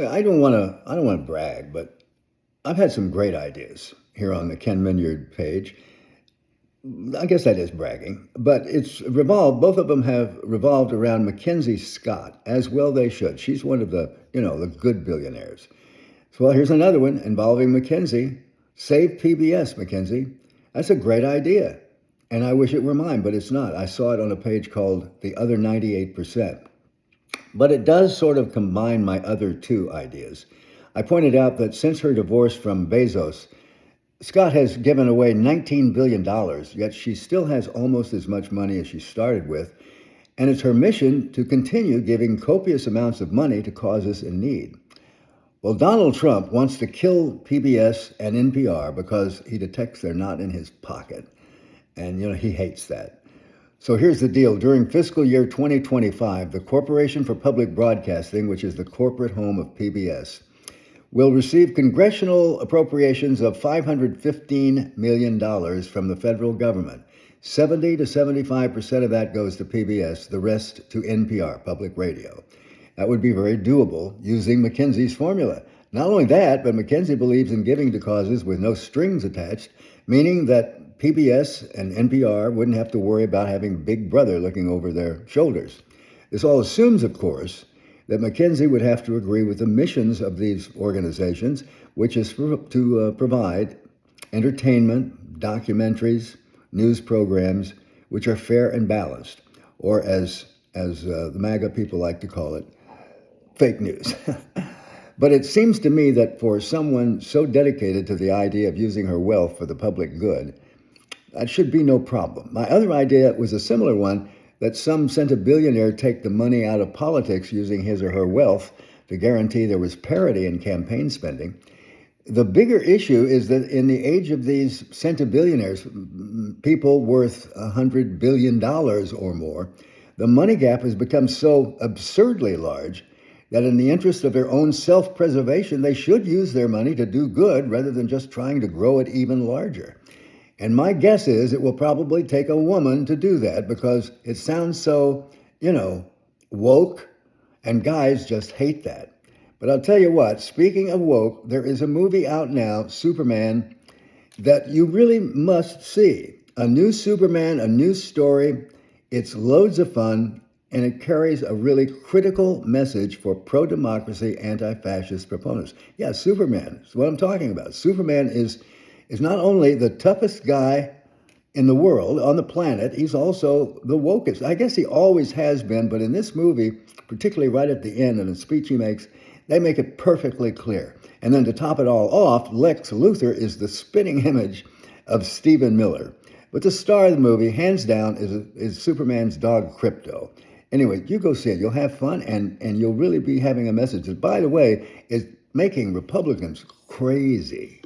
I don't want to brag, but I've had some great ideas here on the Ken Minyard page. I guess that is bragging, but it's revolved. Both of them have revolved around MacKenzie Scott, as well they should. She's one of the good billionaires. So, well, here's another one involving MacKenzie. Save PBS, MacKenzie. That's a great idea, and I wish it were mine, but it's not. I saw it on a page called "The Other 98%." But it does sort of combine my other two ideas. I pointed out that since her divorce from Bezos, Scott has given away $19 billion, yet she still has almost as much money as she started with, and it's her mission to continue giving copious amounts of money to causes in need. Well, Donald Trump wants to kill PBS and NPR because he detects they're not in his pocket, and he hates that. So here's the deal. During fiscal year 2025, the Corporation for Public Broadcasting, which is the corporate home of PBS, will receive congressional appropriations of $515 million from the federal government. 70 to 75% of that goes to PBS, the rest to NPR, public radio. That would be very doable using McKenzie's formula. Not only that, but McKenzie believes in giving to causes with no strings attached, meaning that PBS and NPR wouldn't have to worry about having Big Brother looking over their shoulders. This all assumes, of course, that McKenzie would have to agree with the missions of these organizations, which is to provide entertainment, documentaries, news programs, which are fair and balanced, or as the MAGA people like to call it, fake news. But it seems to me that for someone so dedicated to the idea of using her wealth for the public good, that should be no problem. My other idea was a similar one, that some centibillionaire take the money out of politics using his or her wealth to guarantee there was parity in campaign spending. The bigger issue is that in the age of these centibillionaires, people worth $100 billion or more, the money gap has become so absurdly large that in the interest of their own self-preservation, they should use their money to do good rather than just trying to grow it even larger. And my guess is it will probably take a woman to do that because it sounds so, woke, and guys just hate that. But I'll tell you what, speaking of woke, there is a movie out now, Superman, that you really must see. A new Superman, a new story. It's loads of fun, and it carries a really critical message for pro-democracy, anti-fascist proponents. Yeah, Superman is what I'm talking about. Superman is not only the toughest guy in the world, on the planet, he's also the wokest. I guess he always has been, but in this movie, particularly right at the end in a speech he makes, they make it perfectly clear. And then to top it all off, Lex Luthor is the spitting image of Stephen Miller. But the star of the movie, hands down, is Superman's dog, Krypto. Anyway, you go see it. You'll have fun, and you'll really be having a message that, by the way, is making Republicans crazy.